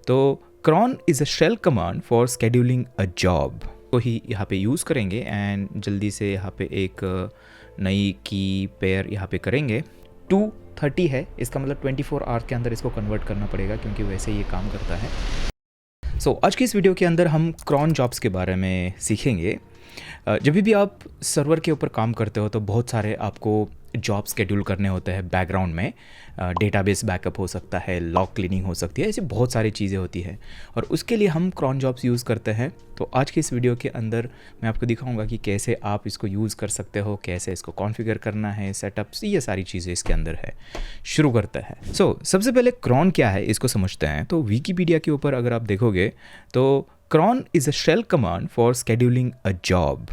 तो cron is a shell command for scheduling a job को ही यहाँ पे यूज़ करेंगे एंड जल्दी से यहाँ पे एक नई की पेयर यहाँ पे करेंगे। 230 है, इसका मतलब 24 आवर्स के अंदर इसको कन्वर्ट करना पड़ेगा क्योंकि वैसे ये काम करता है। आज की इस वीडियो के अंदर हम क्रॉन जॉब्स के बारे में सीखेंगे। जब भी आप सर्वर के ऊपर काम करते हो तो बहुत सारे आपको जॉब स्केड्यूल करने होते हैं बैकग्राउंड में। डेटाबेस बैकअप हो सकता है, लॉग क्लीनिंग हो सकती है, ऐसी बहुत सारी चीज़ें होती है और उसके लिए हम क्रॉन जॉब्स यूज़ करते हैं। तो आज की इस वीडियो के अंदर मैं आपको दिखाऊंगा कि कैसे आप इसको यूज़ कर सकते हो, कैसे इसको कॉन्फ़िगर करना है, सेटअप्स, ये सारी चीज़ें इसके अंदर है। शुरू करते हैं। सबसे पहले क्रॉन क्या है इसको समझते हैं। तो विकिपीडिया के ऊपर अगर आप देखोगे तो cron is a shell command for scheduling a job.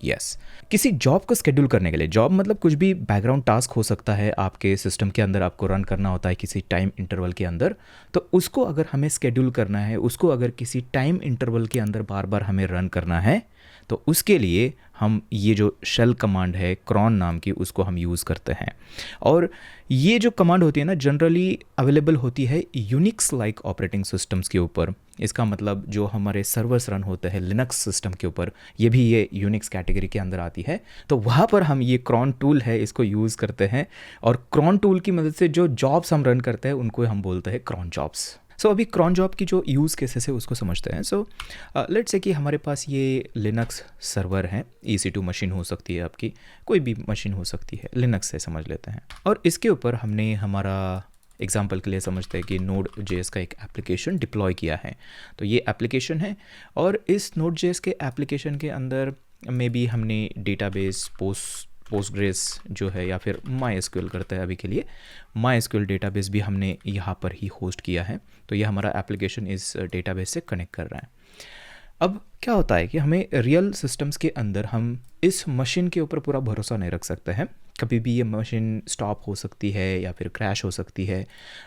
Yes, किसी जॉब को स्केड्यूल करने के लिए, जॉब मतलब कुछ भी बैकग्राउंड टास्क हो सकता है आपके सिस्टम के अंदर, आपको रन करना होता है किसी टाइम इंटरवल के अंदर। तो उसको अगर हमें स्केड्यूल करना है, उसको अगर किसी टाइम इंटरवल के अंदर बार बार हमें रन करना है, तो उसके लिए हम ये जो शेल कमांड है क्रॉन नाम की, उसको हम यूज़ करते हैं। और ये जो कमांड होती है ना, जनरली अवेलेबल होती है यूनिक्स लाइक ऑपरेटिंग सिस्टम्स के ऊपर। इसका मतलब जो हमारे सर्वर्स रन होते हैं लिनक्स सिस्टम के ऊपर, ये भी ये यूनिक्स कैटेगरी के अंदर आती है। तो वहाँ पर हम ये क्रॉन टूल है इसको यूज़ करते हैं और क्रॉन टूल की मदद से जो जॉब्स हम रन करते हैं उनको हम बोलते हैं क्रॉन जॉब्स। अभी क्रॉन जॉब की जो यूज़ केसेस है उसको समझते हैं। लेट्स से कि हमारे पास ये लिनक्स सर्वर है, EC2 मशीन हो सकती है, आपकी कोई भी मशीन हो सकती है, लिनक्स से समझ लेते हैं। और इसके ऊपर हमने हमारा एग्जाम्पल के लिए समझते हैं कि Node.js का एक एप्लीकेशन डिप्लॉय किया है। तो ये एप्लीकेशन है और इस Node.js के एप्लीकेशन के अंदर में भी हमने डेटाबेस पोस्टग्रेस जो है या फिर MySQL करता है अभी के लिए, MySQL डेटाबेस भी हमने यहाँ पर ही होस्ट किया है। तो ये हमारा एप्लीकेशन इस डेटाबेस से कनेक्ट कर रहा है। अब क्या होता है कि हमें रियल सिस्टम्स के अंदर हम इस मशीन के ऊपर पूरा भरोसा नहीं रख सकते हैं। कभी भी ये मशीन स्टॉप हो सकती है या फिर क्रैश हो सकती है।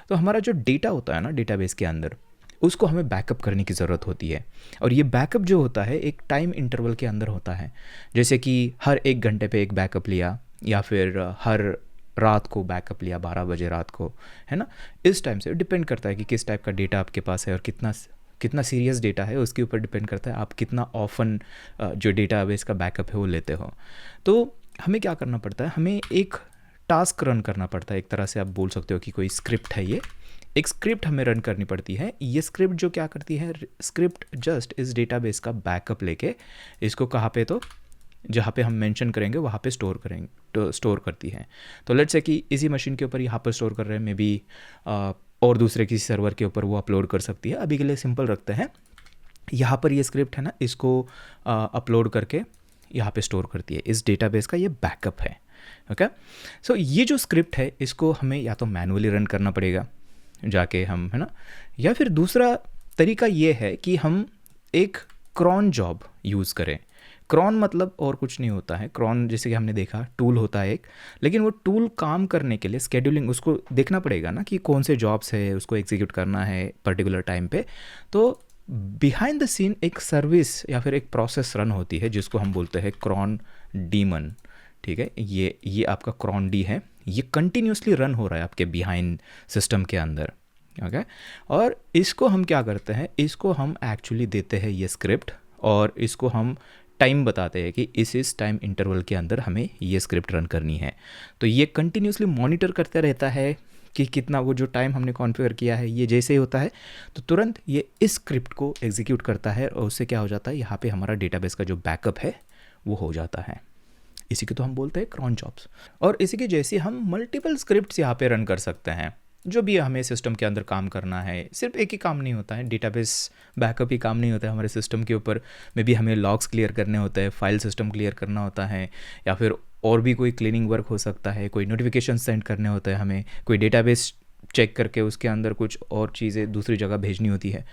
तो हमारा जो डेटा होता है ना डेटाबेस के अंदर, उसको हमें बैकअप करने की ज़रूरत होती है। और ये बैकअप जो होता है एक टाइम इंटरवल के अंदर होता है, जैसे कि हर 1 घंटे पे एक बैकअप लिया या फिर हर रात को बैकअप लिया 12 बजे रात को, है ना। इस टाइम से डिपेंड करता है कि किस टाइप का डेटा आपके पास है और कितना सीरियस डेटा है, उसके ऊपर डिपेंड करता है आप कितना ऑफन जो डेटाबेस का बैकअप है वो लेते हो। तो हमें क्या करना पड़ता है, हमें एक टास्क रन करना पड़ता है। एक तरह से आप बोल सकते हो कि कोई स्क्रिप्ट है, ये एक स्क्रिप्ट हमें रन करनी पड़ती है। ये स्क्रिप्ट जो क्या करती है, स्क्रिप्ट जस्ट इस डेटाबेस का बैकअप लेके इसको कहाँ पे, तो जहाँ पे हम मेंशन करेंगे वहाँ पे स्टोर करेंगे, तो स्टोर करती है। तो लेट्स से कि इसी मशीन के ऊपर यहाँ पर स्टोर कर रहे हैं, मे बी और दूसरे किसी सर्वर के ऊपर वो अपलोड कर सकती है। अभी के लिए सिंपल रखते हैं, यहाँ पर ये स्क्रिप्ट है ना, इसको अपलोड करके यहाँ पे स्टोर करती है। इस डेटाबेस का ये बैकअप है। ओके, ये जो स्क्रिप्ट है इसको हमें या तो मैनुअली रन करना पड़ेगा जाके हम, है ना, या फिर दूसरा तरीका ये है कि हम एक क्रॉन जॉब यूज़ करें। क्रॉन मतलब और कुछ नहीं होता है, क्रॉन जैसे कि हमने देखा टूल होता है एक, लेकिन वो टूल काम करने के लिए स्केड्यूलिंग, उसको देखना पड़ेगा ना कि कौन से जॉब्स है, उसको एग्जीक्यूट करना है पर्टिकुलर टाइम पे। तो बिहाइंड द सीन एक सर्विस या फिर एक प्रोसेस रन होती है जिसको हम बोलते हैं क्रॉन डीमन। ठीक है, ये आपका क्रॉन डी है, ये कंटिन्यूसली रन हो रहा है आपके बिहाइंड सिस्टम के अंदर। ओके, और इसको हम क्या करते हैं, इसको हम एक्चुअली देते हैं ये स्क्रिप्ट और इसको हम टाइम बताते हैं कि इस टाइम इंटरवल के अंदर हमें ये स्क्रिप्ट रन करनी है। तो ये कंटिन्यूसली मॉनिटर करते रहता है कि कितना वो जो टाइम हमने कॉन्फ़िगर किया है, ये जैसे ही होता है तो तुरंत ये इस स्क्रिप्ट को एग्जीक्यूट करता है और उससे क्या हो जाता है, यहाँ पे हमारा डेटाबेस का जो बैकअप है वो हो जाता है। इसी को तो हम बोलते हैं क्रॉन जॉब्स। और इसी के जैसे हम मल्टीपल स्क्रिप्ट्स यहाँ पे रन कर सकते हैं। जो भी हमें सिस्टम के अंदर काम करना है, सिर्फ एक ही काम नहीं होता है, डेटाबेस बैकअप ही काम नहीं होता है हमारे सिस्टम के ऊपर में भी हमें लॉग्स क्लियर करने होते हैं, फाइल सिस्टम क्लियर करना होता है, या फिर और भी कोई क्लीनिंग वर्क हो सकता है, कोई नोटिफिकेशन सेंड करने होते हैं हमें, कोई डेटाबेस चेक करके उसके अंदर कुछ और चीज़ें दूसरी जगह भेजनी होती है।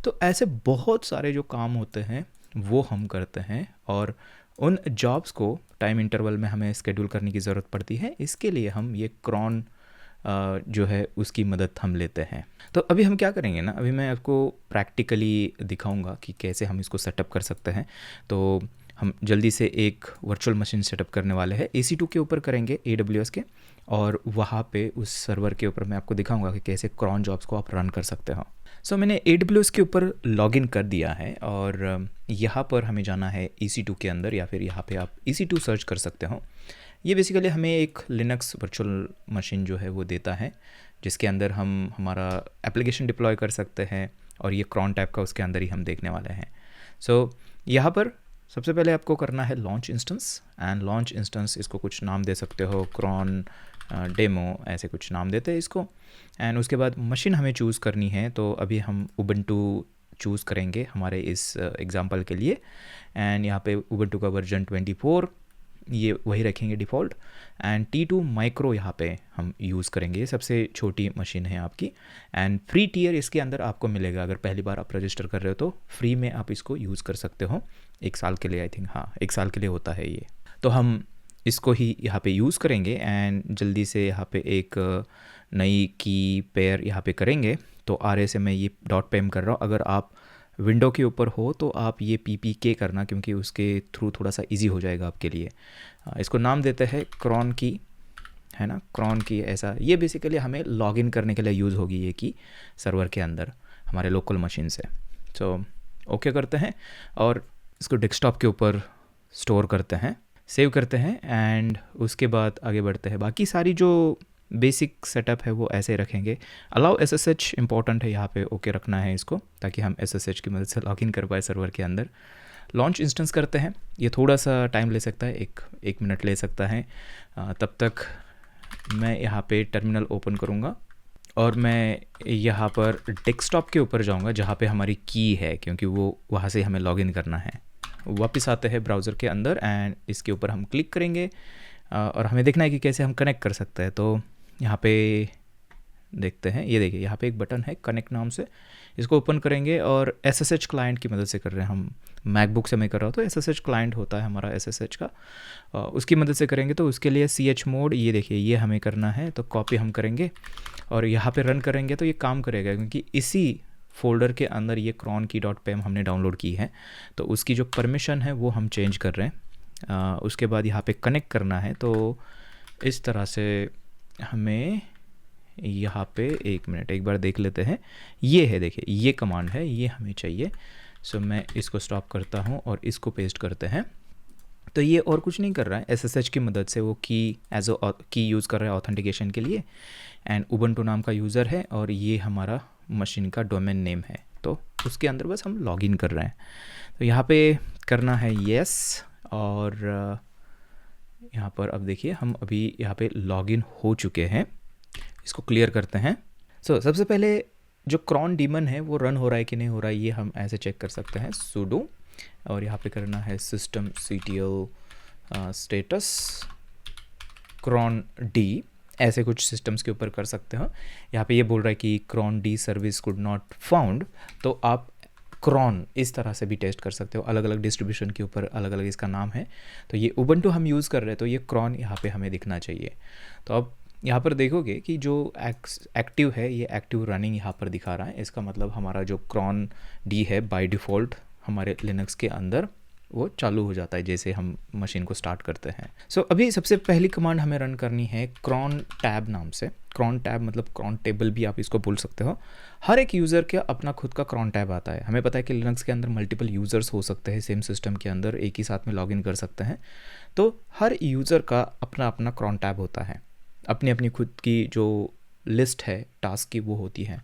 तो ऐसे बहुत सारे जो काम होते हैं वो हम करते हैं और उन जॉब्स को टाइम इंटरवल में हमें स्केड्यूल करने की ज़रूरत पड़ती है। इसके लिए हम ये क्रॉन जो है उसकी मदद हम लेते हैं। तो अभी हम क्या करेंगे ना, अभी मैं आपको प्रैक्टिकली दिखाऊंगा कि कैसे हम इसको सेटअप कर सकते हैं। तो हम जल्दी से एक वर्चुअल मशीन सेटअप करने वाले हैं, EC2 के ऊपर करेंगे, AWS के, और वहाँ पे उस सर्वर के ऊपर मैं आपको दिखाऊंगा कि कैसे क्रॉन जॉब्स को आप रन कर सकते हो। सो मैंने AWS के ऊपर लॉगिन कर दिया है और यहाँ पर हमें जाना है EC2 के अंदर, या फिर यहाँ पे आप EC2 सर्च कर सकते हो। ये बेसिकली हमें एक लिनक्स वर्चुअल मशीन जो है वो देता है, जिसके अंदर हम हमारा एप्लीकेशन डिप्लॉय कर सकते हैं, और ये क्रॉन टाइप का उसके अंदर ही हम देखने वाले हैं। सो यहाँ पर सबसे पहले आपको करना है launch instance, and launch instance इसको कुछ नाम दे सकते हो, क्रॉन डेमो ऐसे कुछ नाम देते हैं इसको। एंड उसके बाद मशीन हमें चूज़ करनी है, तो अभी हम उबंटू चूज़ करेंगे हमारे इस एग्जांपल के लिए। एंड यहाँ पे उबंटू का वर्जन 24 ये वही रखेंगे डिफ़ॉल्ट, एंड T2 माइक्रो यहाँ पे हम यूज़ करेंगे, ये सबसे छोटी मशीन है आपकी। एंड फ्री टियर इसके अंदर आपको मिलेगा, अगर पहली बार आप रजिस्टर कर रहे हो तो फ्री में आप इसको यूज़ कर सकते हो 1 साल के लिए। आई थिंक हाँ 1 साल के लिए होता है ये, तो हम इसको ही यहाँ पे यूज़ करेंगे। एंड जल्दी से यहाँ पे एक नई की पेयर यहाँ पे करेंगे। तो RA से मैं ये .pem कर रहा हूँ। अगर आप विंडो के ऊपर हो तो आप ये PPK करना, क्योंकि उसके थ्रू थोड़ा सा इजी हो जाएगा आपके लिए। इसको नाम देते हैं क्रॉन की, है ना, क्रॉन की ऐसा। ये बेसिकली हमें लॉगिन करने के लिए यूज़ होगी ये की सर्वर के अंदर हमारे लोकल मशीन से। सो ओके करते हैं और इसको डेस्कटॉप के ऊपर स्टोर करते हैं, सेव करते हैं, एंड उसके बाद आगे बढ़ते हैं। बाकी सारी जो बेसिक सेटअप है वो ऐसे रखेंगे। अलाउ SSH इंपॉर्टेंट है यहाँ पे, ओके रखना है इसको, ताकि हम SSH की मदद से लॉगिन कर पाए सर्वर के अंदर। लॉन्च इंस्टेंस करते हैं, ये थोड़ा सा टाइम ले सकता है, एक मिनट ले सकता है। तब तक मैं यहाँ पे टर्मिनल ओपन करूँगा और मैं यहाँ पर डेस्कटॉप के ऊपर जाऊँगा जहाँ पे हमारी की है, क्योंकि वो वहाँ से हमें लॉगिन करना है। वापस आते हैं ब्राउज़र के अंदर एंड इसके ऊपर हम क्लिक करेंगे और हमें देखना है कि कैसे हम कनेक्ट कर सकते हैं। तो यहाँ पे देखते हैं, ये देखिए यहाँ पे एक बटन है कनेक्ट नाम से, इसको ओपन करेंगे और SSH क्लाइंट की मदद से कर रहे हैं हम। मैकबुक से मैं कर रहा हूँ तो SSH क्लाइंट होता है हमारा SSH का, उसकी मदद से करेंगे। तो उसके लिए CH मोड ये देखिए ये हमें करना है, तो कॉपी हम करेंगे और यहाँ पे रन करेंगे तो ये काम करेगा, क्योंकि इसी फोल्डर के अंदर ये क्रॉन की .pem हमने डाउनलोड की है, तो उसकी जो परमिशन है वो हम चेंज कर रहे हैं। उसके बाद यहाँ पे कनेक्ट करना है, तो इस तरह से हमें यहाँ पे एक मिनट एक बार देख लेते हैं। ये है देखिए ये कमांड है, ये हमें चाहिए। सो मैं इसको स्टॉप करता हूँ और इसको पेस्ट करते हैं। तो ये और कुछ नहीं कर रहा है, SSH की मदद से वो की एज की यूज़ कर रहा है ऑथेंटिकेशन के लिए। एंड उबंटू नाम का यूज़र है और ये हमारा मशीन का डोमेन नेम है, तो उसके अंदर बस हम लॉगिन कर रहे हैं। तो यहाँ पे करना है येस, और यहाँ पर अब देखिए हम अभी यहाँ पे लॉगिन हो चुके हैं। इसको क्लियर करते हैं। सबसे पहले जो क्रॉन डीमन है वो रन हो रहा है कि नहीं हो रहा है, ये हम ऐसे चेक कर सकते हैं, sudo, और यहाँ पे करना है systemctl स्टेटस क्रॉन डी, ऐसे कुछ सिस्टम्स के ऊपर कर सकते हो। यहाँ पे ये बोल रहा है कि crond service could not found, तो आप क्रॉन इस तरह से भी टेस्ट कर सकते हो, अलग अलग डिस्ट्रीब्यूशन के ऊपर अलग अलग इसका नाम है। तो ये उबंटू हम यूज़ कर रहे हैं, तो ये क्रॉन यहाँ पे हमें दिखना चाहिए। तो अब यहाँ पर देखोगे कि जो एक्टिव है ये एक्टिव रनिंग यहाँ पर दिखा रहा है, इसका मतलब हमारा जो क्रॉन डी है बाय डिफ़ॉल्ट हमारे लिनक्स के अंदर वो चालू हो जाता है जैसे हम मशीन को स्टार्ट करते हैं। अभी सबसे पहली कमांड हमें रन करनी है क्रॉन टैब नाम से। क्रॉन टैब मतलब क्रॉन टेबल भी आप इसको बोल सकते हो। हर एक यूज़र का अपना खुद का क्रॉन टैब आता है। हमें पता है कि लिनक्स के अंदर मल्टीपल यूज़र्स हो सकते हैं, सेम सिस्टम के अंदर एक ही साथ में लॉगिन कर सकते हैं, तो हर यूज़र का अपना अपना क्रॉन टैब होता है, अपनी अपनी खुद की जो लिस्ट है टास्क की वो होती है।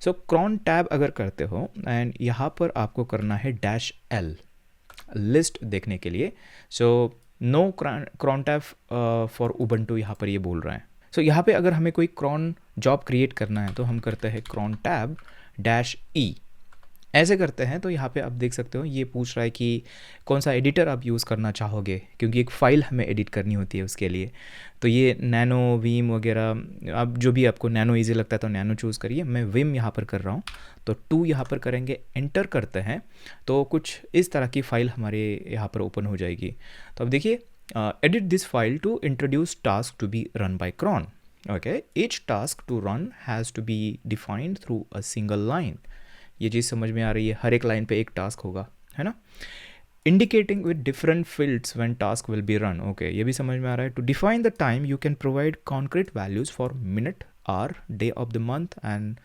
क्रॉन टैब अगर करते हो एंड यहाँ पर आपको करना है -L लिस्ट देखने के लिए। No crontab for Ubuntu यहाँ पर ये बोल रहा है। यहाँ पे अगर हमें कोई क्रॉन जॉब क्रिएट करना है तो हम करते हैं क्रॉन टैब -E, ऐसे करते हैं। तो यहाँ पे आप देख सकते हो ये पूछ रहा है कि कौन सा एडिटर आप यूज़ करना चाहोगे, क्योंकि एक फ़ाइल हमें एडिट करनी होती है उसके लिए। तो ये नैनो वीम वगैरह, अब जो भी आपको नैनो इजी लगता है तो नैनो चूज़ करिए। मैं विम यहाँ पर कर रहा हूँ, तो 2 यहाँ पर करेंगे, एंटर करते हैं तो कुछ इस तरह की फ़ाइल हमारे यहाँ पर ओपन हो जाएगी। तो अब देखिए edit this file to introduce task to be run by cron. Okay, each task to run has to be defined through a single line. ये चीज़ समझ में आ रही है, हर एक लाइन पे एक टास्क होगा, है ना। Indicating with different fields when task will be run. Okay, ये भी समझ में आ रहा है। To define the time you can provide concrete values for minute, hour, day of the month, and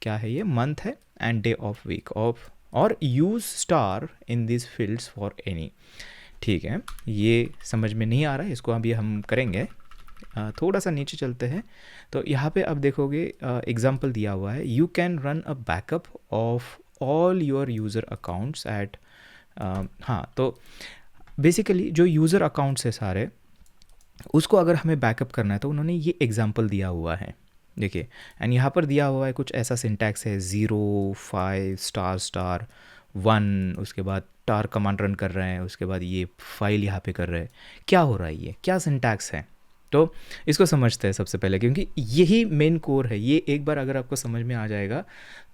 क्या है ये मंथ है, and day of week of और use star in this fields for any. ठीक है, ये समझ में नहीं आ रहा है, इसको अभी हम करेंगे। थोड़ा सा नीचे चलते हैं तो यहाँ पे अब देखोगे एग्जांपल दिया हुआ है, you can run a backup of all your user accounts at. हाँ, तो बेसिकली जो यूज़र अकाउंट्स है सारे, उसको अगर हमें बैकअप करना है तो उन्होंने ये एग्जांपल दिया हुआ है, देखिए। एंड यहाँ पर दिया हुआ है कुछ ऐसा सिंटैक्स है, 0 5 स्टार स्टार 1, उसके बाद टार कमांड रन कर रहे हैं, उसके बाद ये फाइल यहाँ पे कर रहे हैं। क्या हो रहा है, ये क्या सिंटैक्स है? तो इसको समझते हैं सबसे पहले, क्योंकि यही मेन कोर है। ये एक बार अगर आपको समझ में आ जाएगा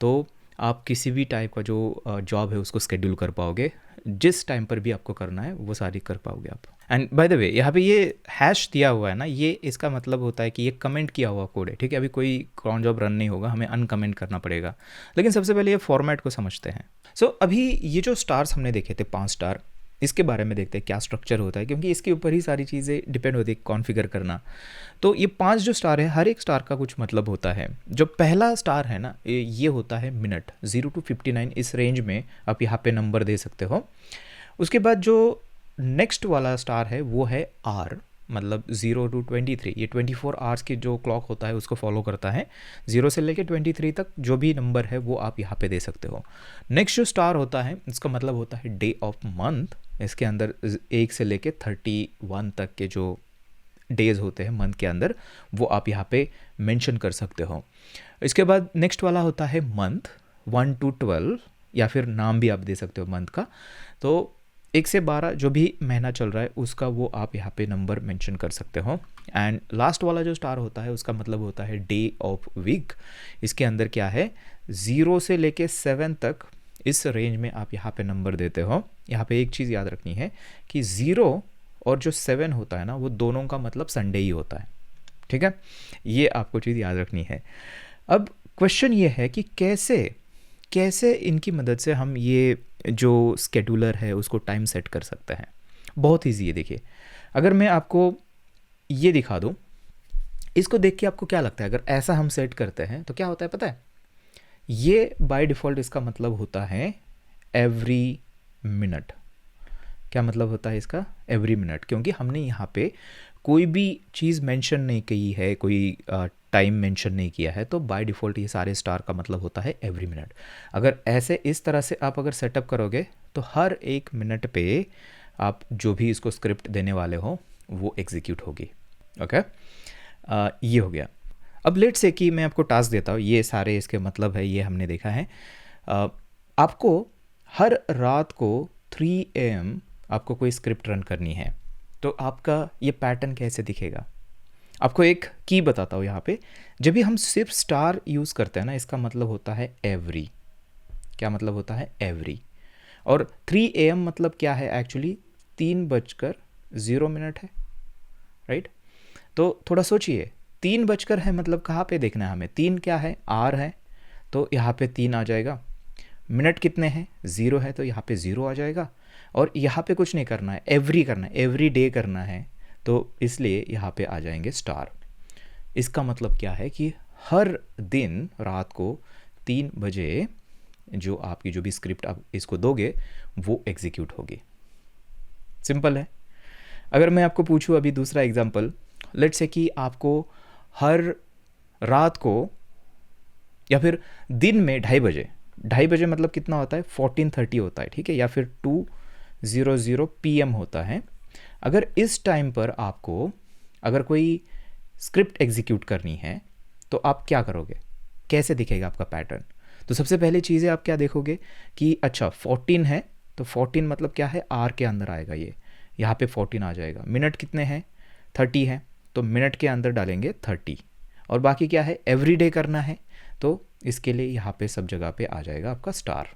तो आप किसी भी टाइप का जो जॉब है उसको स्केड्यूल कर पाओगे, जिस टाइम पर भी आपको करना है वो सारी कर पाओगे आप। एंड बाय द वे यहाँ पे ये हैश दिया हुआ है ना, ये इसका मतलब होता है कि ये कमेंट किया हुआ कोड है, ठीक है। अभी कोई क्रॉन जॉब रन नहीं होगा, हमें अनकमेंट करना पड़ेगा। लेकिन सबसे पहले ये फॉर्मेट को समझते हैं। सो अभी ये जो स्टार्स हमने देखे थे 5 स्टार, इसके बारे में देखते हैं क्या स्ट्रक्चर होता है, क्योंकि इसके ऊपर ही सारी चीज़ें डिपेंड होती है कॉन्फ़िगर करना। तो ये 5 जो स्टार है, हर एक स्टार का कुछ मतलब होता है। जो पहला स्टार है ना, ये होता है मिनट, 0 to 59, इस रेंज में आप यहाँ पे नंबर दे सकते हो। उसके बाद जो नेक्स्ट वाला स्टार है वो है आर, मतलब 0 to 23, ये 24 आवर्स की जो क्लॉक होता है उसको फॉलो करता है। 0 से लेके 23 तक जो भी नंबर है वो आप यहाँ पे दे सकते हो। नेक्स्ट जो स्टार होता है इसका मतलब होता है डे ऑफ मंथ, इसके अंदर 1 से लेके 31 तक के जो डेज होते हैं मंथ के अंदर, वो आप यहाँ पे मेंशन कर सकते हो। इसके बाद नेक्स्ट वाला होता है मंथ, 1 to 12, या फिर नाम भी आप दे सकते हो मंथ का। तो 1 से 12 जो भी महीना चल रहा है उसका वो आप यहाँ पे नंबर मेंशन कर सकते हो। एंड लास्ट वाला जो स्टार होता है उसका मतलब होता है डे ऑफ वीक। इसके अंदर क्या है, 0 से लेके 7 तक, इस रेंज में आप यहाँ पे नंबर देते हो। यहाँ पे एक चीज़ याद रखनी है कि 0 और जो 7 होता है ना, वो दोनों का मतलब संडे ही होता है, ठीक है। ये आपको चीज़ याद रखनी है। अब क्वेश्चन ये है कि कैसे इनकी मदद से हम ये जो स्केड्यूलर है उसको टाइम सेट कर सकते हैं। बहुत ईजी है, देखिए। अगर मैं आपको ये दिखा दूँ, इसको देख के आपको क्या लगता है अगर ऐसा हम सेट करते हैं तो क्या होता है पता है? ये बाय डिफ़ॉल्ट इसका मतलब होता है एवरी मिनट। क्या मतलब होता है इसका? एवरी मिनट, क्योंकि हमने यहाँ पे कोई भी चीज़ मेंशन नहीं की है, कोई टाइम मेंशन नहीं किया है, तो बाय डिफ़ॉल्ट ये सारे स्टार का मतलब होता है एवरी मिनट। अगर ऐसे इस तरह से आप अगर सेटअप करोगे तो हर 1 मिनट पे आप जो भी इसको स्क्रिप्ट देने वाले हो वो एग्जीक्यूट होगी। ओके, ये हो गया। अब लेट्स से कि मैं आपको टास्क देता हूँ, ये सारे इसके मतलब है, ये हमने देखा है। आपको हर रात को 3 AM आपको कोई स्क्रिप्ट रन करनी है, तो आपका ये पैटर्न कैसे दिखेगा? आपको एक की बताता हूँ यहाँ पे। जब भी हम सिर्फ स्टार यूज़ करते हैं ना, इसका मतलब होता है एवरी। क्या मतलब होता है? एवरी। और 3 AM मतलब क्या है एक्चुअली? 3:0 है, राइट? तो थोड़ा सोचिए, 3 है मतलब कहाँ पे देखना है हमें? 3 क्या है? आर है, तो यहाँ पे 3 आ जाएगा। मिनट कितने हैं? 0 है, तो यहाँ पे 0 आ जाएगा। और यहाँ पे कुछ नहीं करना है, एवरी करना है, एवरी डे करना है, तो इसलिए यहाँ पे आ जाएंगे स्टार। इसका मतलब क्या है कि हर दिन रात को 3 बजे जो आपकी जो भी स्क्रिप्ट आप इसको दोगे वो एग्जीक्यूट होगी। सिंपल है। अगर मैं आपको पूछूं अभी दूसरा एग्जांपल, लेट्स से कि आपको हर रात को या फिर दिन में 2:30 मतलब कितना होता है? 14:30 होता है, ठीक है, या फिर 2:00 PM होता है। अगर इस टाइम पर आपको अगर कोई स्क्रिप्ट एग्जीक्यूट करनी है तो आप क्या करोगे? कैसे दिखेगा आपका पैटर्न? तो सबसे पहले चीज़ें आप क्या देखोगे कि अच्छा 14 है, तो 14 मतलब क्या है? आर के अंदर आएगा, ये यहाँ पे 14 आ जाएगा। मिनट कितने हैं? 30 है, तो मिनट के अंदर डालेंगे 30। और बाकी क्या है? एवरी डे करना है, तो इसके लिए यहाँ पे सब जगह पे आ जाएगा आपका स्टार।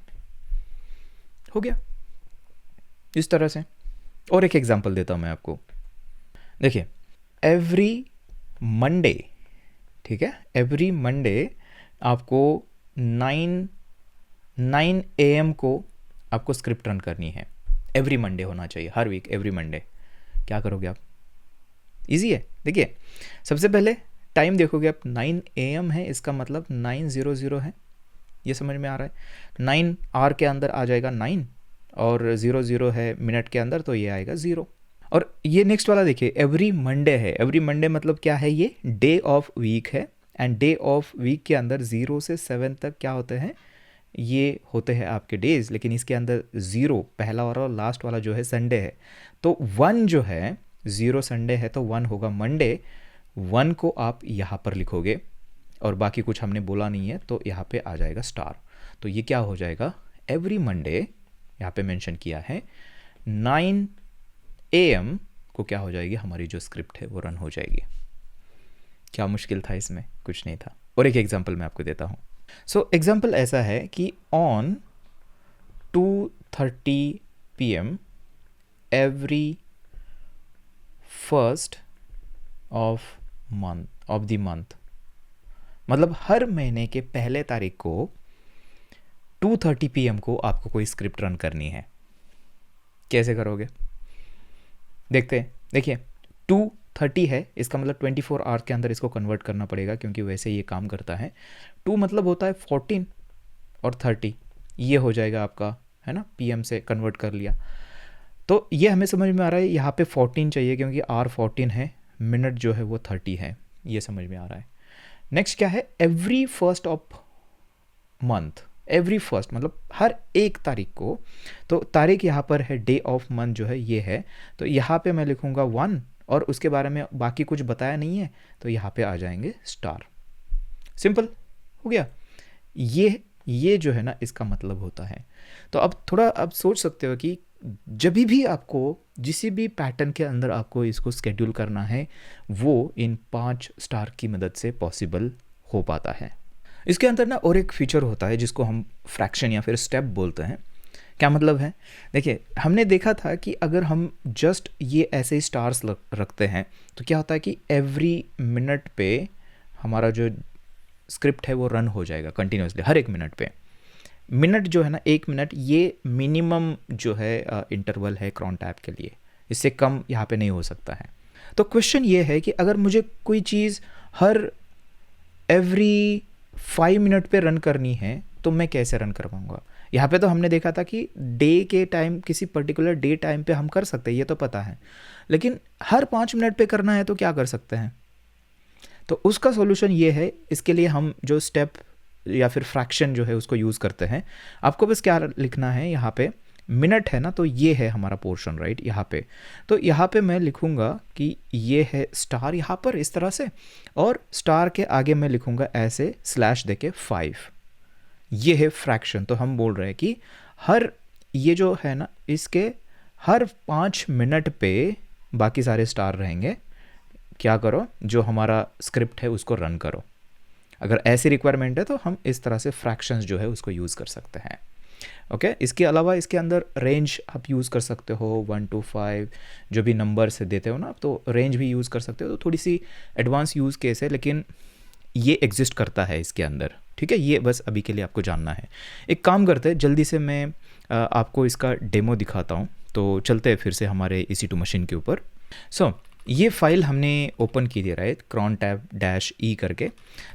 हो गया इस तरह से। और एक एग्जांपल देता हूँ मैं आपको। देखिए, एवरी मंडे, ठीक है, एवरी मंडे आपको 9 AM को आपको स्क्रिप्ट रन करनी है। एवरी मंडे होना चाहिए, हर वीक एवरी मंडे। क्या करोगे आप? इजी है। देखिए, सबसे पहले टाइम देखोगे आप, 9 AM है, इसका मतलब 9:00 है, ये समझ में आ रहा है। 9 आवर के अंदर आ जाएगा 9 और 00 है मिनट के अंदर, तो ये आएगा 0। और ये नेक्स्ट वाला देखिए, एवरी मंडे है। एवरी मंडे मतलब क्या है, ये डे ऑफ वीक है। एंड डे ऑफ वीक के अंदर 0 से 7 तक क्या होते हैं, ये होते हैं आपके डेज, लेकिन इसके अंदर 0 पहला और लास्ट वाला जो है संडे है। तो 1 जो है, 0 संडे है तो 1 होगा मंडे। 1 को आप यहाँ पर लिखोगे और बाकी कुछ हमने बोला नहीं है, तो यहाँ पे आ जाएगा स्टार। तो ये क्या हो जाएगा, एवरी मंडे यहाँ पे मेंशन किया है 9 AM को क्या हो जाएगी, हमारी जो स्क्रिप्ट है वो रन हो जाएगी। क्या मुश्किल था इसमें, कुछ नहीं था। और एक एग्जांपल मैं आपको देता हूँ। सो एग्जांपल ऐसा है कि on 2:30 PM every first of the month, मतलब हर महीने के पहले तारीख को 2:30 PM को आपको कोई स्क्रिप्ट रन करनी है। कैसे करोगे देखते हैं। देखिए 2:30 है, इसका मतलब 24 आवर के अंदर इसको कन्वर्ट करना पड़ेगा, क्योंकि वैसे ये काम करता है। 2 मतलब होता है 14 और 30, ये हो जाएगा आपका, है ना, PM से कन्वर्ट कर लिया। तो ये हमें समझ में आ रहा है, यहाँ पे 14 चाहिए क्योंकि आर 14 है, मिनट जो है वो 30 है, ये समझ में आ रहा है। नेक्स्ट क्या है, every first of month. Every first मतलब हर एक तारीख को, तो तारीख यहाँ पर है, डे ऑफ मंथ जो है ये है, तो यहाँ पे मैं लिखूँगा 1 और उसके बारे में बाकी कुछ बताया नहीं है, तो यहाँ पे आ जाएंगे स्टार। सिंपल हो गया। ये जो है ना, इसका मतलब होता है। तो अब थोड़ा आप सोच सकते हो कि जब भी आपको जिस भी पैटर्न के अंदर आपको इसको स्केड्यूल करना है, वो इन 5 स्टार की मदद से पॉसिबल हो पाता है। इसके अंदर ना और एक फीचर होता है जिसको हम फ्रैक्शन या फिर स्टेप बोलते हैं। क्या मतलब है, देखिए हमने देखा था कि अगर हम जस्ट ये ऐसे ही स्टार्स रखते हैं तो क्या होता है कि एवरी मिनट पे हमारा जो स्क्रिप्ट है वो रन हो जाएगा कंटिन्यूसली, हर एक मिनट पे। मिनट जो है ना, 1 मिनट, ये मिनिमम जो है इंटरवल है cron टैब के लिए, इससे कम यहाँ पे नहीं हो सकता है। तो क्वेश्चन ये है कि अगर मुझे कोई चीज़ हर एवरी 5 मिनट पे रन करनी है तो मैं कैसे रन कर पाऊँगा। यहाँ पे तो हमने देखा था कि डे के टाइम, किसी पर्टिकुलर डे टाइम पे हम कर सकते हैं, ये तो पता है, लेकिन हर 5 मिनट पे करना है तो क्या कर सकते हैं। तो उसका सॉल्यूशन ये है, इसके लिए हम जो स्टेप या फिर फ्रैक्शन जो है उसको यूज़ करते हैं। आपको बस क्या लिखना है, यहाँ पे मिनट है ना, तो ये है हमारा पोर्शन, राइट, यहाँ पे। तो यहाँ पे मैं लिखूँगा कि ये है स्टार यहाँ पर इस तरह से, और स्टार के आगे मैं लिखूँगा ऐसे स्लैश देके 5, ये है फ्रैक्शन। तो हम बोल रहे हैं कि हर, ये जो है ना, इसके हर 5 मिनट पे बाकी सारे स्टार रहेंगे। क्या करो, जो हमारा स्क्रिप्ट है उसको रन करो। अगर ऐसी रिक्वायरमेंट है तो हम इस तरह से फ्रैक्शंस जो है उसको यूज़ कर सकते हैं। ओके, इसके अलावा इसके अंदर रेंज आप यूज़ कर सकते हो, 1 to 5 जो भी नंबर से देते हो ना, तो रेंज भी यूज़ कर सकते हो। तो थोड़ी सी एडवांस यूज़ केस है, लेकिन ये एग्जिस्ट करता है इसके अंदर, ठीक है। ये बस अभी के लिए आपको जानना है। एक काम करते हैं, जल्दी से मैं आपको इसका डेमो दिखाता हूँ। तो चलते हैं फिर से हमारे EC2 मशीन के ऊपर। सो ये फाइल हमने ओपन की दे रहा है cron tab -e करके।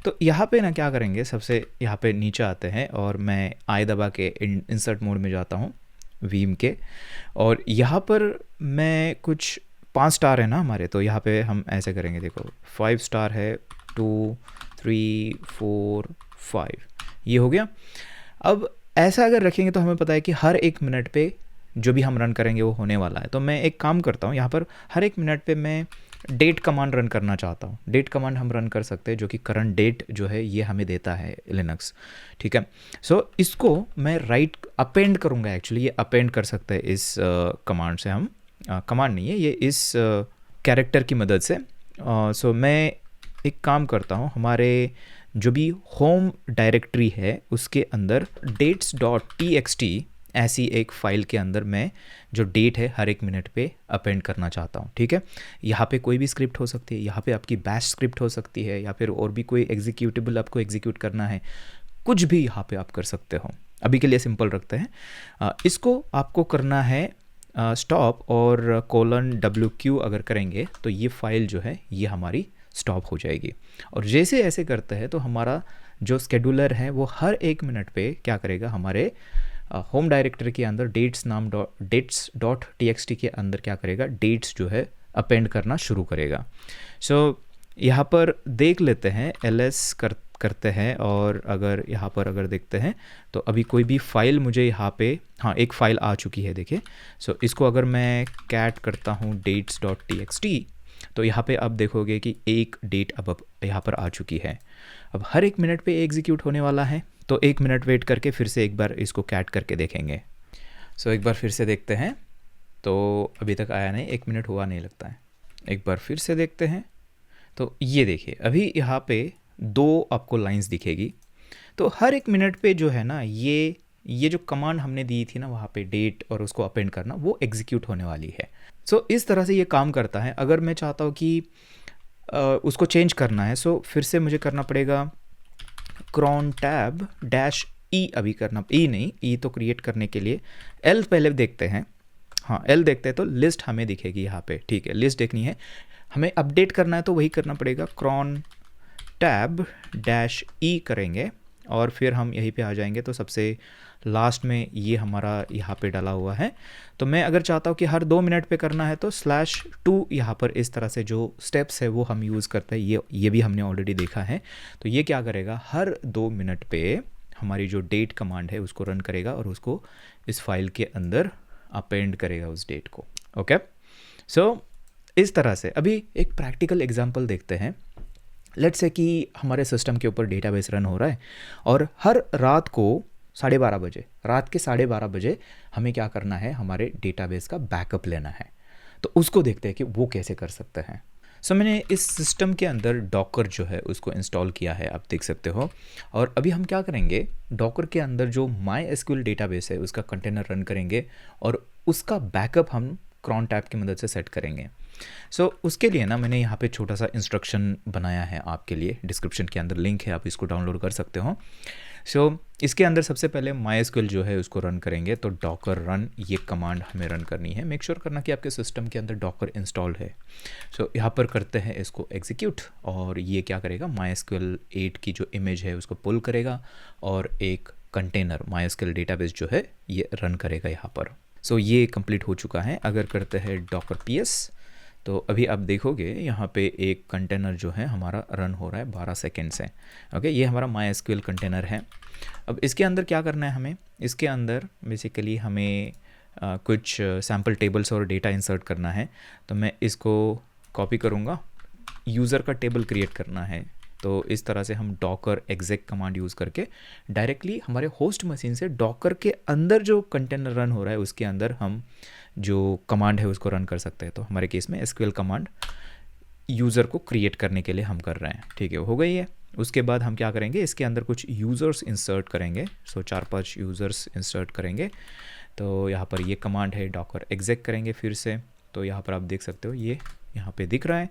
तो यहाँ पे ना क्या करेंगे, सबसे यहाँ पे नीचे आते हैं और मैं आई दबा के इंसर्ट मोड में जाता हूँ वीम के, और यहाँ पर मैं कुछ 5 स्टार है ना हमारे, तो यहाँ पे हम ऐसे करेंगे, देखो 5 स्टार है, 2 3 4 5, ये हो गया। अब ऐसा अगर रखेंगे तो हमें पता है कि हर 1 मिनट पे जो भी हम रन करेंगे वो होने वाला है। तो मैं एक काम करता हूँ, यहाँ पर हर 1 मिनट पे मैं डेट कमांड रन करना चाहता हूँ। डेट कमांड हम रन कर सकते हैं, जो कि करंट डेट जो है ये हमें देता है लिनक्स, ठीक है। सो इसको मैं राइट अपेंड करूँगा, एक्चुअली ये अपेंड कर सकते हैं इस कमांड से हम, कमांड नहीं है ये, इस कैरेक्टर की मदद से। सो मैं एक काम करता हूँ, हमारे जो भी होम डायरेक्टरी है उसके अंदर dates.txt ऐसी एक फ़ाइल के अंदर मैं जो डेट है हर 1 मिनट पे अपेंड करना चाहता हूँ, ठीक है। यहाँ पे कोई भी स्क्रिप्ट हो सकती है, यहाँ पे आपकी बैश स्क्रिप्ट हो सकती है, या फिर और भी कोई एग्जीक्यूटेबल आपको एग्जीक्यूट करना है, कुछ भी यहाँ पे आप कर सकते हो। अभी के लिए सिंपल रखते हैं। इसको आपको करना है स्टॉप और :WQ अगर करेंगे तो ये फाइल जो है ये हमारी स्टॉप हो जाएगी। और जैसे ऐसे करते हैं तो हमारा जो स्केड्यूलर है वो हर 1 मिनट पे क्या करेगा, हमारे होम डायरेक्टरी के अंदर डेट्स डॉट टी के अंदर क्या करेगा, डेट्स जो है अपेंड करना शुरू करेगा। सो यहाँ पर देख लेते हैं, ls करते हैं, और अगर यहाँ पर अगर देखते हैं तो अभी कोई भी फाइल मुझे यहाँ पे, हाँ एक फ़ाइल आ चुकी है देखिए। सो इसको अगर मैं कैट करता हूँ dates.txt, तो यहाँ पे अब देखोगे कि एक डेट अब यहाँ पर आ चुकी है। अब हर 1 मिनट पे एग्जीक्यूट होने वाला है, तो 1 मिनट वेट करके फिर से एक बार इसको कैट करके देखेंगे। सो एक बार फिर से देखते हैं, तो अभी तक आया नहीं, 1 मिनट हुआ नहीं लगता है। एक बार फिर से देखते हैं, तो ये देखिए अभी यहाँ पे 2 आपको लाइंस दिखेगी। तो हर 1 मिनट पे जो है ना, ये जो कमांड हमने दी थी ना वहाँ पे डेट और उसको अपेंड करना, वो एग्जीक्यूट होने वाली है। सो इस तरह से ये काम करता है। अगर मैं चाहता हूँ कि उसको चेंज करना है, सो फिर से मुझे करना पड़ेगा cron tab डैश ई, अभी करना ई नहीं, ई तो क्रिएट करने के लिए एल पहले देखते हैं। हाँ एल देखते हैं तो लिस्ट हमें दिखेगी यहाँ पे, ठीक है, लिस्ट देखनी है। हमें अपडेट करना है तो वही करना पड़ेगा, cron tab डैश ई करेंगे और फिर हम यहीं पे आ जाएंगे। तो सबसे लास्ट में ये हमारा यहाँ पे डाला हुआ है। तो मैं अगर चाहता हूँ कि हर 2 मिनट पे करना है तो /2 यहाँ पर इस तरह से जो स्टेप्स है वो हम यूज़ करते हैं, ये भी हमने ऑलरेडी देखा है। तो ये क्या करेगा, हर 2 मिनट पे हमारी जो डेट कमांड है उसको रन करेगा और उसको इस फाइल के अंदर अपेंड करेगा उस डेट को। ओके, सो इस तरह से अभी एक प्रैक्टिकल एग्जांपल देखते हैं। लेट्स से कि हमारे सिस्टम के ऊपर डेटाबेस रन हो रहा है और हर रात को 12:30 बजे, रात के 12:30 बजे हमें क्या करना है, हमारे डेटाबेस का बैकअप लेना है। तो उसको देखते हैं कि वो कैसे कर सकते हैं। सो मैंने इस सिस्टम के अंदर डॉकर जो है उसको इंस्टॉल किया है, आप देख सकते हो। और अभी हम क्या करेंगे, डॉकर के अंदर जो MySQL डेटाबेस है उसका कंटेनर रन करेंगे और उसका बैकअप हम cron tab की मदद से सेट करेंगे। सो उसके लिए ना मैंने यहाँ पे छोटा सा इंस्ट्रक्शन बनाया है आपके लिए, डिस्क्रिप्शन के अंदर लिंक है, आप इसको डाउनलोड कर सकते हो। सो इसके अंदर सबसे पहले MySQL जो है उसको रन करेंगे। तो डॉकर रन ये कमांड हमें रन करनी है। मेक श्योर करना कि आपके सिस्टम के अंदर डॉकर इंस्टॉल है। सो यहाँ पर करते हैं इसको एग्जीक्यूट और ये क्या करेगा, MySQL 8 की जो इमेज है उसको पुल करेगा और एक कंटेनर MySQL डेटाबेस जो है ये रन करेगा यहाँ पर। सो ये कंप्लीट हो चुका है। अगर करते हैं डॉकर ps, तो अभी आप देखोगे यहाँ पे एक कंटेनर जो है हमारा रन हो रहा है 12 सेकेंड से। ओके, ये हमारा MySQL कंटेनर है। अब इसके अंदर क्या करना है हमें, इसके अंदर बेसिकली हमें कुछ सैम्पल टेबल्स और डेटा इंसर्ट करना है। तो मैं इसको कॉपी करूँगा, यूज़र का टेबल क्रिएट करना है। तो इस तरह से हम डॉकर exec कमांड यूज़ करके डायरेक्टली हमारे होस्ट मशीन से डॉकर के अंदर जो कंटेनर रन हो रहा है उसके अंदर हम जो कमांड है उसको रन कर सकते हैं। तो हमारे केस में SQL कमांड यूज़र को क्रिएट करने के लिए हम कर रहे हैं, ठीक है, हो गई है। उसके बाद हम क्या करेंगे, इसके अंदर कुछ यूज़र्स इंसर्ट करेंगे। सो 4-5 यूज़र्स इंसर्ट करेंगे। तो यहाँ पर ये कमांड है डॉकर exec करेंगे फिर से। तो यहाँ पर आप देख सकते हो ये यहाँ पे दिख रहा है।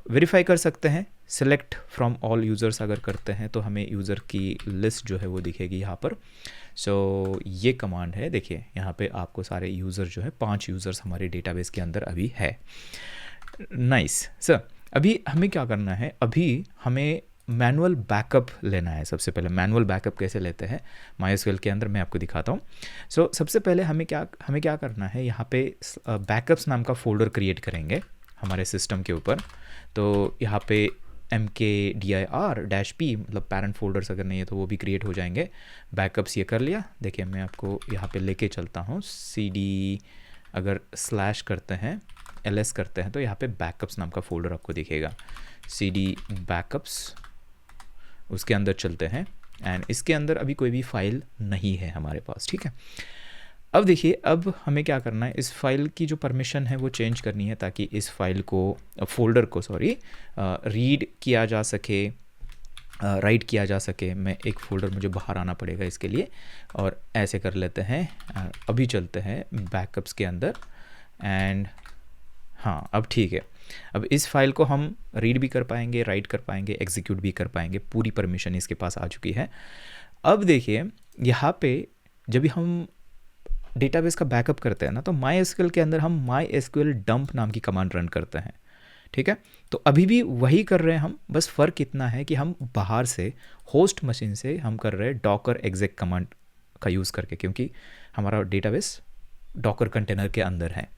वेरीफाई कर सकते हैं, सेलेक्ट फ्रॉम ऑल यूज़र्स अगर करते हैं तो हमें यूज़र की लिस्ट जो है वो दिखेगी यहाँ पर। सो ये कमांड है, देखिए यहाँ पे आपको सारे यूज़र जो है 5 यूज़र्स हमारे डेटाबेस के अंदर अभी है। नाइस सर, अभी हमें क्या करना है, अभी हमें मैनुअल बैकअप लेना है। सबसे पहले मैनुअल बैकअप कैसे लेते हैं MySQL के अंदर मैं आपको दिखाता हूँ। सो सबसे पहले हमें क्या करना है, यहाँ पे बैकअप्स नाम का फ़ोल्डर क्रिएट करेंगे हमारे सिस्टम के ऊपर। तो यहाँ पे mkdir-p मतलब पेरेंट फोल्डर्स अगर नहीं है तो वो भी क्रिएट हो जाएंगे। बैकअप्स ये कर लिया। देखिए मैं आपको यहाँ पे लेके चलता हूँ, cd अगर स्लैश करते हैं ls करते हैं तो यहाँ पे बैकअप्स नाम का फोल्डर आपको दिखेगा, cd बैकअप्स, उसके अंदर चलते हैं। एंड इसके अंदर अभी कोई भी फाइल नहीं है हमारे पास, ठीक है। अब देखिए, अब हमें क्या करना है, इस फाइल की जो परमिशन है वो चेंज करनी है ताकि इस फाइल को फोल्डर को रीड किया जा सके, राइट किया जा सके। मैं एक फ़ोल्डर, मुझे बाहर आना पड़ेगा इसके लिए और ऐसे कर लेते हैं। अभी चलते हैं बैकअप्स के अंदर एंड हाँ अब ठीक है। अब इस फाइल को हम रीड भी कर पाएंगे, राइट कर पाएंगे, एग्जीक्यूट भी कर पाएंगे, पूरी परमिशन इसके पास आ चुकी है। अब देखिए यहाँ पे जब भी हम डेटाबेस का बैकअप करते हैं ना तो MySQL के अंदर हम MySQL dump नाम की कमांड रन करते हैं। ठीक है। तो अभी भी वही कर रहे हैं हम, बस फ़र्क इतना है कि हम बाहर से होस्ट मशीन से हम कर रहे हैं डॉकर एग्जेक कमांड का यूज़ करके, क्योंकि हमारा डेटाबेस डॉकर कंटेनर के अंदर है।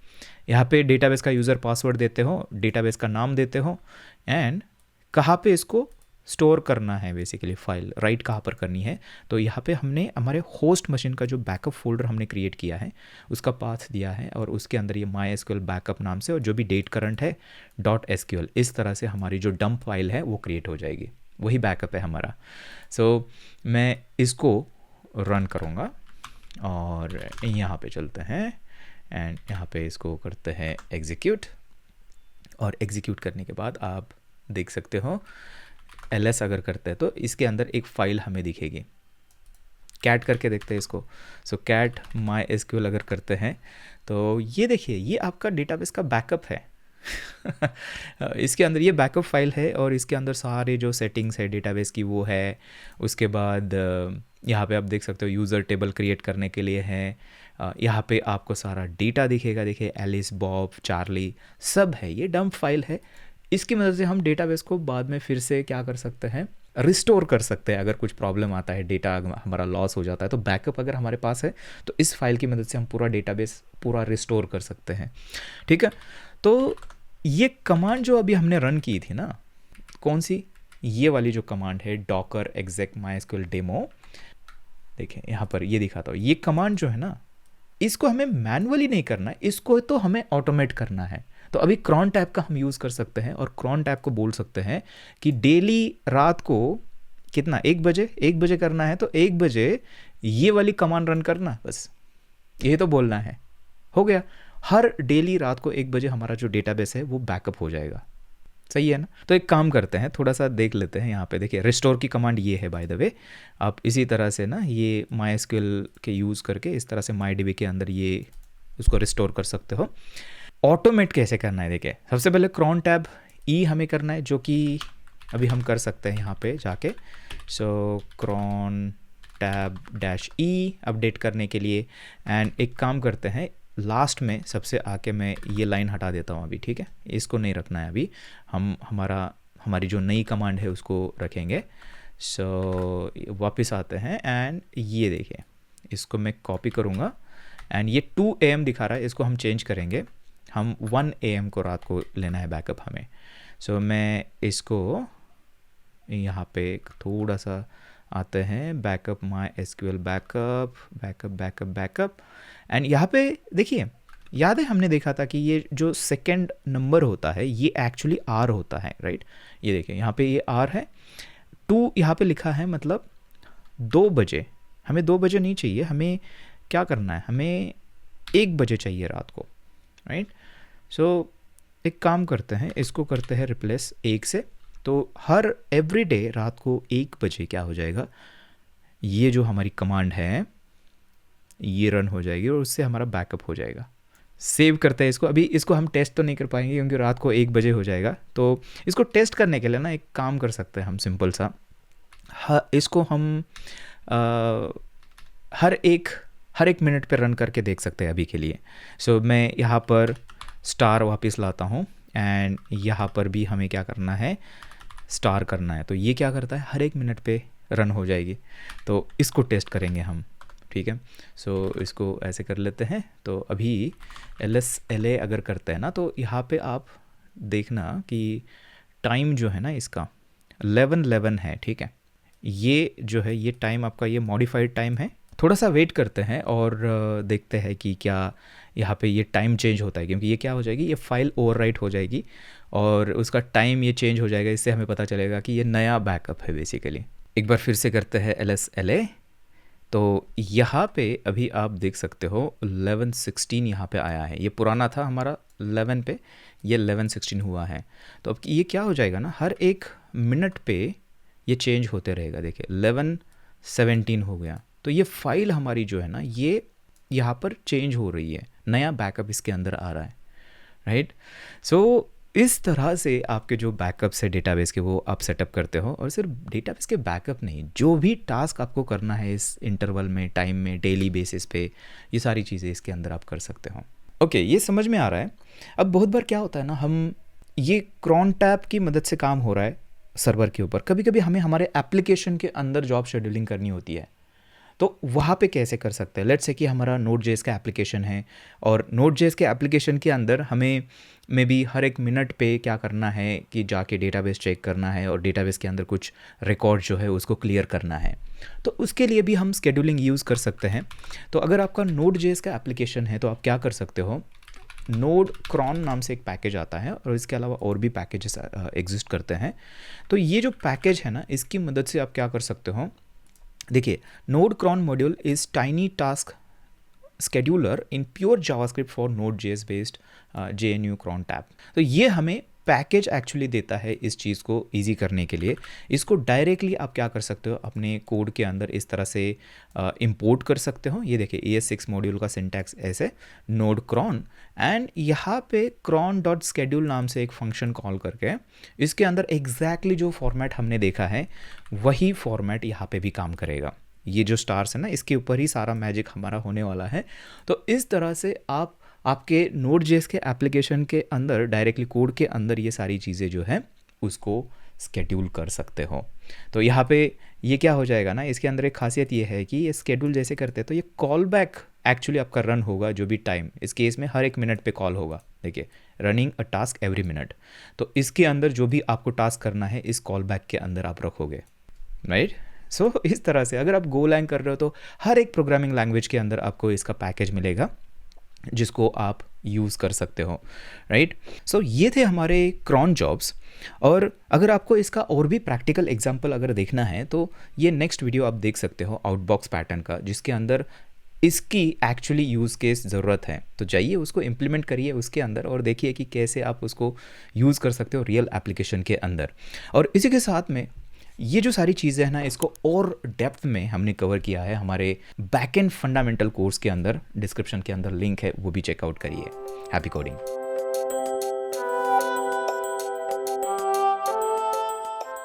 यहाँ पे डेटाबेस का यूज़र पासवर्ड देते हो, डेटाबेस का नाम देते हो, एंड कहाँ पे इसको स्टोर करना है, बेसिकली फाइल राइट कहाँ पर करनी है। तो यहाँ पे हमने हमारे होस्ट मशीन का जो बैकअप फोल्डर हमने क्रिएट किया है उसका पाथ दिया है, और उसके अंदर ये MySQL बैकअप नाम से, और जो भी डेट करंट है .SQL, इस तरह से हमारी जो डंप फाइल है वो क्रिएट हो जाएगी, वही बैकअप है हमारा। सो मैं इसको रन करूँगा और यहाँ पे चलते हैं एंड यहाँ पे इसको करते हैं एग्जीक्यूट, और एग्जीक्यूट करने के बाद आप देख सकते हो ls अगर करते हैं तो इसके अंदर एक फ़ाइल हमें दिखेगी। कैट करके देखते हैं इसको। सो कैट MySQL अगर करते हैं तो ये देखिए, ये आपका डेटाबेस का बैकअप है। इसके अंदर ये बैकअप फाइल है, और इसके अंदर सारे जो सेटिंग्स है डेटाबेस की वो है। उसके बाद यहाँ पे आप देख सकते हो यूज़र टेबल क्रिएट करने के लिए है। यहाँ पे आपको सारा डेटा दिखेगा, देखिए एलिस, बॉब, चार्ली सब है। ये डंप फाइल है, इसकी मदद से हम डेटाबेस को बाद में फिर से क्या कर सकते हैं, रिस्टोर कर सकते हैं। अगर कुछ प्रॉब्लम आता है, डेटा हमारा लॉस हो जाता है, तो बैकअप अगर हमारे पास है तो इस फाइल की मदद से हम पूरा डेटाबेस पूरा रिस्टोर कर सकते हैं, ठीक है। तो ये कमांड जो अभी हमने रन की थी ना, कौन सी, ये वाली जो कमांड है डॉकर एग्जेक MySQL डेमो, देखें यहाँ पर ये दिखाता हूँ। ये कमांड जो है ना, इसको हमें मैनुअली नहीं करना है, इसको तो हमें ऑटोमेट करना है। तो अभी क्रॉन टैब का हम यूज़ कर सकते हैं, और क्रॉन टैब को बोल सकते हैं कि डेली रात को कितना, 1 बजे करना है, तो 1 बजे ये वाली कमांड रन करना, बस ये तो बोलना है, हो गया। हर डेली रात को 1 बजे हमारा जो डेटाबेस है वो बैकअप हो जाएगा, सही है ना। तो एक काम करते हैं, थोड़ा सा देख लेते हैं। यहाँ पे देखिए रिस्टोर की कमांड ये है बाय द वे। आप इसी तरह से ना ये MySQL के यूज़ करके इस तरह से MyDB के अंदर ये उसको रिस्टोर कर सकते हो। ऑटोमेट कैसे करना है, देखिए सबसे पहले क्रॉन टैब ई हमें करना है, जो कि अभी हम कर सकते हैं यहाँ पे जाके। सो क्रॉन टैब -E अपडेट करने के लिए, एंड एक काम करते हैं, लास्ट में सबसे आके मैं ये लाइन हटा देता हूँ अभी, ठीक है, इसको नहीं रखना है अभी। हम हमारी जो नई कमांड है उसको रखेंगे। सो वापस आते हैं, एंड ये देखिए इसको मैं कॉपी करूँगा, एंड ये 2 AM दिखा रहा है, इसको हम चेंज करेंगे। हम 1 AM को रात को लेना है बैकअप हमें। सो मैं इसको यहाँ पे थोड़ा सा आते हैं, बैकअप MySQL बैकअप, एंड यहाँ पे देखिए, याद है हमने देखा था कि ये जो सेकंड नंबर होता है ये एक्चुअली R होता है, राइट। ये देखिए यहाँ पे ये R है, 2 यहाँ पे लिखा है, मतलब 2 बजे। हमें 2 बजे नहीं चाहिए, हमें क्या करना है, हमें 1 बजे चाहिए रात को, राइट। सो एक काम करते हैं, इसको करते हैं रिप्लेस 1 से। तो हर एवरी डे रात को 1 बजे क्या हो जाएगा, ये जो हमारी कमांड है ये रन हो जाएगी, और उससे हमारा बैकअप हो जाएगा। सेव करते हैं इसको। अभी इसको हम टेस्ट तो नहीं कर पाएंगे क्योंकि रात को 1 बजे हो जाएगा। तो इसको टेस्ट करने के लिए ना एक काम कर सकते हैं हम, सिंपल सा, इसको हम हर एक मिनट पे रन करके देख सकते हैं अभी के लिए। सो मैं यहाँ पर स्टार वापस लाता हूँ, एंड यहाँ पर भी हमें क्या करना है, स्टार करना है। तो ये क्या करता है, हर 1 मिनट पे रन हो जाएगी। तो इसको टेस्ट करेंगे हम, ठीक है। सो इसको ऐसे कर लेते हैं। तो अभी LS/LA अगर करते हैं ना, तो यहाँ पे आप देखना कि टाइम जो है ना इसका 11:11 है, ठीक है। ये जो है ये टाइम आपका ये मॉडिफाइड टाइम है। थोड़ा सा वेट करते हैं और देखते हैं कि क्या यहाँ पे ये टाइम चेंज होता है, क्योंकि ये क्या हो जाएगी, ये फाइल ओवरराइट हो जाएगी और उसका टाइम ये चेंज हो जाएगा। इससे हमें पता चलेगा कि ये नया बैकअप है बेसिकली। एक बार फिर से करते हैं LS/LA। तो यहाँ पे अभी आप देख सकते हो 11:16 यहाँ पे आया है। ये पुराना था हमारा 11 पे, ये 11:16 हुआ है। तो अब ये क्या हो जाएगा ना, हर 1 मिनट पे ये चेंज होते रहेगा। देखिए 11:17 हो गया। तो ये फाइल हमारी जो है ना, ये यहाँ पर चेंज हो रही है, नया बैकअप इसके अंदर आ रहा है, राइट। सो इस तरह से आपके जो बैकअप्स है डेटाबेस के, वो आप सेटअप करते हो। और सिर्फ डेटाबेस के बैकअप नहीं, जो भी टास्क आपको करना है इस इंटरवल में, टाइम में, डेली बेसिस पे, ये सारी चीज़ें इसके अंदर आप कर सकते हो। ओके, ये समझ में आ रहा है। अब बहुत बार क्या होता है ना, हम ये cron टैब की मदद से काम हो रहा है सर्वर के ऊपर। कभी कभी हमें हमारे एप्लीकेशन के अंदर जॉब शेड्यूलिंग करनी होती है, तो वहाँ पे कैसे कर सकते हैं। लेट्स से कि हमारा Node.js का एप्लीकेशन है और Node.js के एप्लीकेशन के अंदर हमें मे बी हर एक मिनट पे क्या करना है कि जाके डेटाबेस चेक करना है और डेटाबेस के अंदर कुछ रिकॉर्ड जो है उसको क्लियर करना है, तो उसके लिए भी हम स्केड्यूलिंग यूज़ कर सकते हैं। तो अगर आपका Node.js का एप्लीकेशन है तो आप क्या कर सकते हो, नोड क्रॉन नाम से एक पैकेज आता है और इसके अलावा और भी पैकेजेस एग्जिस्ट करते हैं। तो ये जो पैकेज है ना, इसकी मदद से आप क्या कर सकते हो, देखिए, node cron module is tiny task scheduler in pure JavaScript for Node.js based JNU cron tab. तो ये हमें पैकेज एक्चुअली देता है इस चीज़ को ईजी करने के लिए। इसको डायरेक्टली आप क्या कर सकते हो, अपने कोड के अंदर इस तरह से इंपोर्ट कर सकते हो। ये देखिए ES6 मॉड्यूल का सिंटैक्स ऐसे नोड क्रॉन, एंड यहाँ पे cron.schedule नाम से एक फंक्शन कॉल करके इसके अंदर एग्जैक्टली जो फॉर्मेट हमने देखा है वही फॉर्मेट यहाँ पे भी काम करेगा। ये जो स्टार्स है ना, इसके ऊपर ही सारा मैजिक हमारा होने वाला है। तो इस तरह से आप आपके Node.js के एप्लीकेशन के अंदर डायरेक्टली कोड के अंदर ये सारी चीज़ें जो है उसको स्केड्यूल कर सकते हो। तो यहाँ पे ये क्या हो जाएगा ना, इसके अंदर एक खासियत ये है कि ये स्केड्यूल जैसे करते हैं तो ये कॉल बैक एक्चुअली आपका रन होगा जो भी टाइम, इस केस में हर एक मिनट पे कॉल होगा। देखिए, running a task every minute, तो इसके अंदर जो भी आपको टास्क करना है इस कॉल बैक के अंदर आप रखोगे, राइट। सो इस तरह से अगर आप गोलैंग कर रहे हो तो हर एक प्रोग्रामिंग लैंग्वेज के अंदर आपको इसका पैकेज मिलेगा जिसको आप यूज़ कर सकते हो, राइट। सो ये थे हमारे क्रॉन जॉब्स। और अगर आपको इसका और भी प्रैक्टिकल एग्जांपल अगर देखना है तो ये नेक्स्ट वीडियो आप देख सकते हो आउटबॉक्स पैटर्न का, जिसके अंदर इसकी एक्चुअली यूज़ केस ज़रूरत है। तो जाइए उसको इम्प्लीमेंट करिए उसके अंदर और देखिए कि कैसे आप उसको यूज़ कर सकते हो रियल एप्लीकेशन के अंदर। और इसी के साथ में ये जो सारी चीज़ें हैं ना, इसको और डेप्थ में हमने कवर किया है हमारे बैकएंड फंडामेंटल कोर्स के अंदर। डिस्क्रिप्शन के अंदर लिंक है, वो भी चेकआउट करिए। Happy coding.